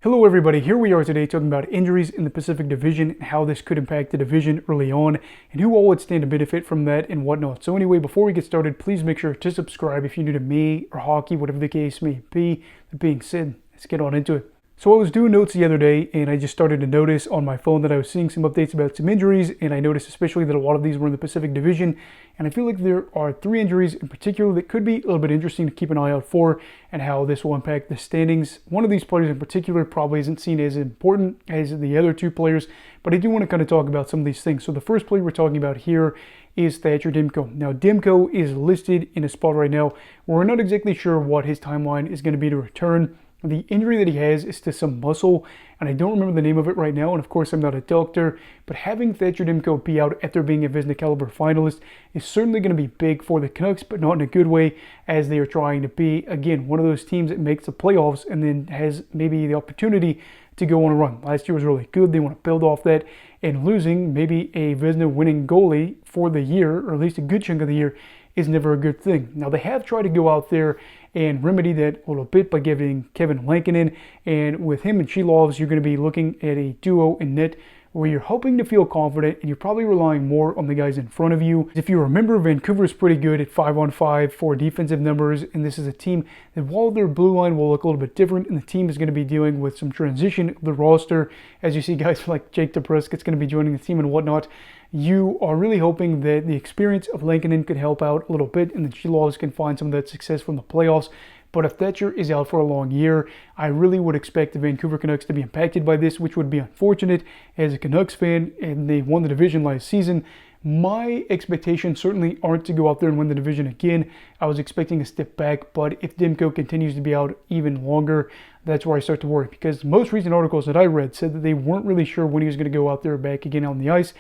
Hello everybody, here we are today talking about injuries in the Pacific Division and how this could impact the division early on and who all would stand to benefit from that and whatnot. So anyway, before we get started, please make sure to subscribe if you're new to me or hockey, whatever the case may be. That being said, let's get on into it. So I was doing notes the other day and I just started to notice on my phone that I was seeing some updates about some injuries, and I noticed especially that a lot of these were in the Pacific Division, and I feel like there are three injuries in particular that could be a little bit interesting to keep an eye out for and how this will impact the standings. One of these players in particular probably isn't seen as important as the other two players, but I do want to kind of talk about some of these things. So the first player we're talking about here is Thatcher Demko. Now Demko is listed in a spot right now where we're not exactly sure what his timeline is going to be to return. The injury that he has is to some muscle, and I don't remember the name of it right now, and of course I'm not a doctor, but having Thatcher Demko be out after being a Vezina caliber finalist is certainly going to be big for the Canucks, but not in a good way, as they are trying to be, again, one of those teams that makes the playoffs and then has maybe the opportunity to go on a run. Last year was really good. They want to build off that, and losing maybe a Vezina winning goalie for the year, or at least a good chunk of the year, is never a good thing. Now they have tried to go out there and remedy that a little bit by giving Kevin Lankinen, and with him and Shilovs, you're going to be looking at a duo in net where you're hoping to feel confident and you're probably relying more on the guys in front of you. If you remember, Vancouver is pretty good at 5-on-5 for defensive numbers, and this is a team that, while their blue line will look a little bit different and the team is going to be dealing with some transition of the roster, as you see guys like Jake DeBrusk's going to be joining the team and whatnot, you are really hoping that the experience of Lankinen could help out a little bit and that Shilovs can find some of that success from the playoffs. But if Thatcher is out for a long year, I really would expect the Vancouver Canucks to be impacted by this, which would be unfortunate as a Canucks fan, and they won the division last season. My expectations certainly aren't to go out there and win the division again. I was expecting a step back, but if Demko continues to be out even longer, that's where I start to worry, because most recent articles that I read said that they weren't really sure when he was going to go out there back again on the ice.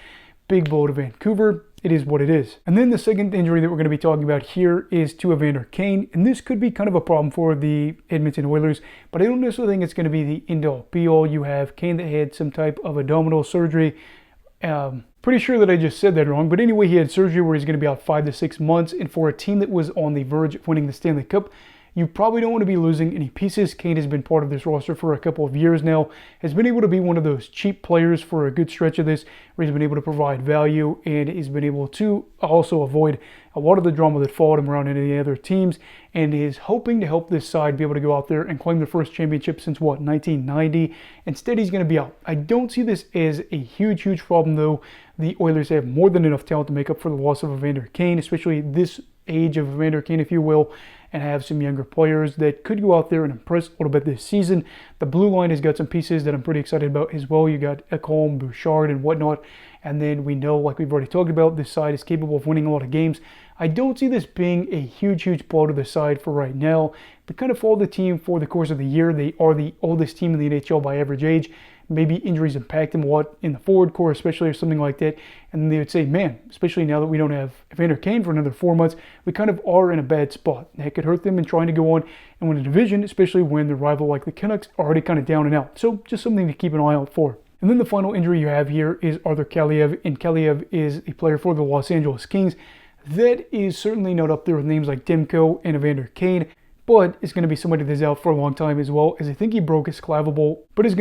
Big blow to Vancouver. It is what it is. And then the second injury that we're going to be talking about here is to Evander Kane, and this could be kind of a problem for the Edmonton Oilers, but I don't necessarily think it's going to be the end-all be-all. You have Kane that had some type of abdominal surgery. Pretty sure that I just said that wrong, but anyway, he had surgery where he's going to be out 5 to 6 months, and for a team that was on the verge of winning the Stanley Cup, you probably don't want to be losing any pieces. Kane has been part of this roster for a couple of years now, has been able to be one of those cheap players for a good stretch of this, where he's been able to provide value, and he's been able to also avoid a lot of the drama that followed him around any other teams, and is hoping to help this side be able to go out there and claim their first championship since, 1990. Instead, he's going to be out. I don't see this as a huge problem, though. The Oilers have more than enough talent to make up for the loss of Evander Kane, especially this age of Evander Kane, if you will, and have some younger players that could go out there and impress a little bit this season. The blue line has got some pieces that I'm pretty excited about as well. You got Ekholm, Bouchard, and whatnot. And then we know, like we've already talked about, this side is capable of winning a lot of games. I don't see this being a huge blow to the side for right now. But kind of follow the team for the course of the year. They are the oldest team in the NHL by average age. Maybe injuries impact them a lot in the forward core, especially, or something like that. And then they would say, man, especially now that we don't have Evander Kane for another 4 months, we kind of are in a bad spot. That could hurt them in trying to go on and win a division, especially when the rival like the Canucks are already kind of down and out. So just something to keep an eye out for. And then the final injury you have here is Arthur Kaliev, and Kaliev is a player for the Los Angeles Kings. That is certainly not up there with names like Demko and Evander Kane, but it's going to be somebody that's out for a long time, as well as I think he broke his clavicle, and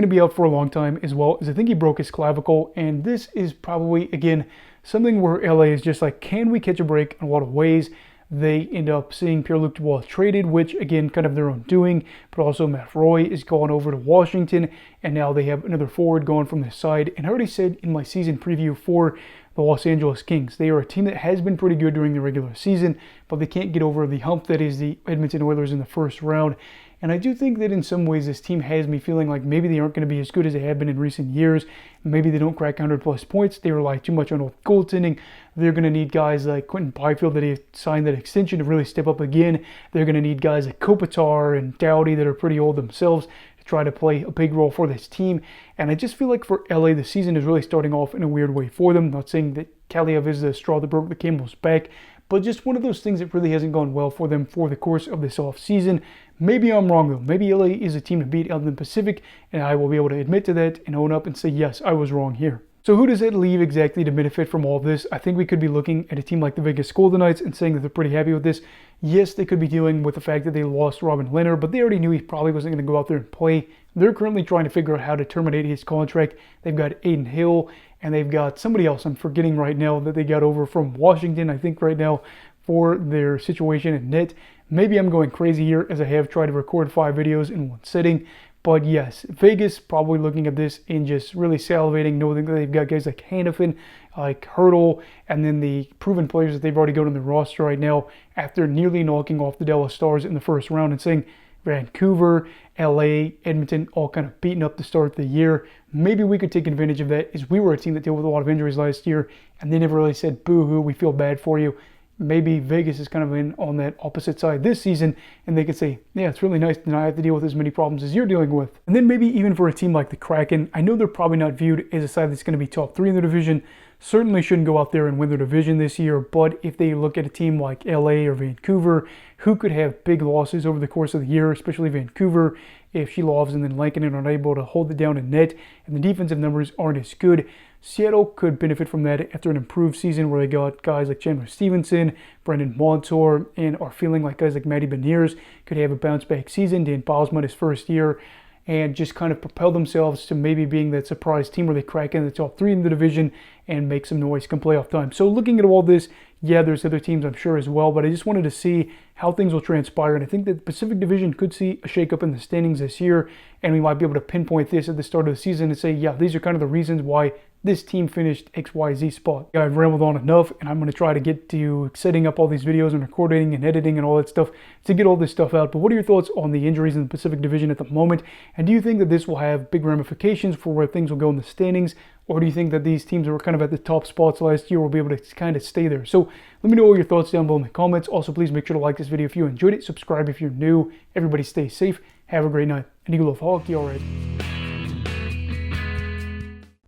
this is probably, again, something where LA is just like, can we catch a break in a lot of ways? They end up seeing Pierre-Luc Dubois traded, which, again, kind of their own doing, but also Matt Roy is going over to Washington, and now they have another forward going from this side. And I already said in my season preview for the Los Angeles Kings, they are a team that has been pretty good during the regular season, but they can't get over the hump that is the Edmonton Oilers in the first round. And I do think that in some ways this team has me feeling like maybe they aren't going to be as good as they have been in recent years. Maybe they don't crack 100-plus points. They rely too much on old goaltending. They're going to need guys like Quentin Byfield that he signed that extension to really step up again. They're going to need guys like Kopitar and Doughty that are pretty old themselves to try to play a big role for this team. And I just feel like for LA, the season is really starting off in a weird way for them. Not saying that Kaliev is the straw that broke the camel's back, but just one of those things that really hasn't gone well for them for the course of this offseason. Maybe I'm wrong, though. Maybe LA is a team to beat out in the Pacific, and I will be able to admit to that and own up and say, yes, I was wrong here. So who does it leave exactly to benefit from all of this? I think we could be looking at a team like the Vegas Golden Knights and saying that they're pretty happy with this. Yes, they could be dealing with the fact that they lost Robin Lehner, but they already knew he probably wasn't going to go out there and play. They're currently trying to figure out how to terminate his contract. They've got Aiden Hill, and they've got somebody else I'm forgetting right now that they got over from Washington, I think right now, for their situation in net. Maybe I'm going crazy here as I have tried to record 5 videos in one sitting. But yes, Vegas probably looking at this and just really salivating, knowing that they've got guys like Hannafin, like Hurdle, and then the proven players that they've already got on the roster right now after nearly knocking off the Dallas Stars in the first round, and saying Vancouver, LA, Edmonton all kind of beating up to start the year. Maybe we could take advantage of that, as we were a team that dealt with a lot of injuries last year and they never really said boo-hoo, we feel bad for you. Maybe Vegas is kind of in on that opposite side this season, and they could say, yeah, it's really nice to not have to deal with as many problems as you're dealing with. And then maybe even for a team like the Kraken, I know they're probably not viewed as a side that's going to be top 3 in the division, certainly shouldn't go out there and win their division this year, but if they look at a team like LA or Vancouver, who could have big losses over the course of the year, especially Vancouver, if Shilovs and then Lankinen are unable to hold it down in net, and the defensive numbers aren't as good, Seattle could benefit from that after an improved season where they got guys like Chandler Stevenson, Brendan Montour, and are feeling like guys like Matty Beniers could have a bounce-back season. Dan Bylsma his first year, and just kind of propel themselves to maybe being that surprise team where they crack in the top 3 in the division and make some noise come playoff time. So looking at all this, yeah, there's other teams I'm sure as well, but I just wanted to see how things will transpire, and I think that the Pacific Division could see a shakeup in the standings this year, and we might be able to pinpoint this at the start of the season and say, yeah, these are kind of the reasons why this team finished XYZ spot. I've rambled on enough, and I'm going to try to get to setting up all these videos and recording and editing and all that stuff to get all this stuff out. But what are your thoughts on the injuries in the Pacific Division at the moment? And do you think that this will have big ramifications for where things will go in the standings? Or do you think that these teams that were kind of at the top spots last year will be able to kind of stay there? So let me know all your thoughts down below in the comments. Also, please make sure to like this video if you enjoyed it. Subscribe if you're new. Everybody stay safe. Have a great night. And Eagle of Hockey, all right.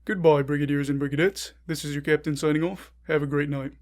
Goodbye, Brigadiers and Brigadettes. This is your captain signing off. Have a great night.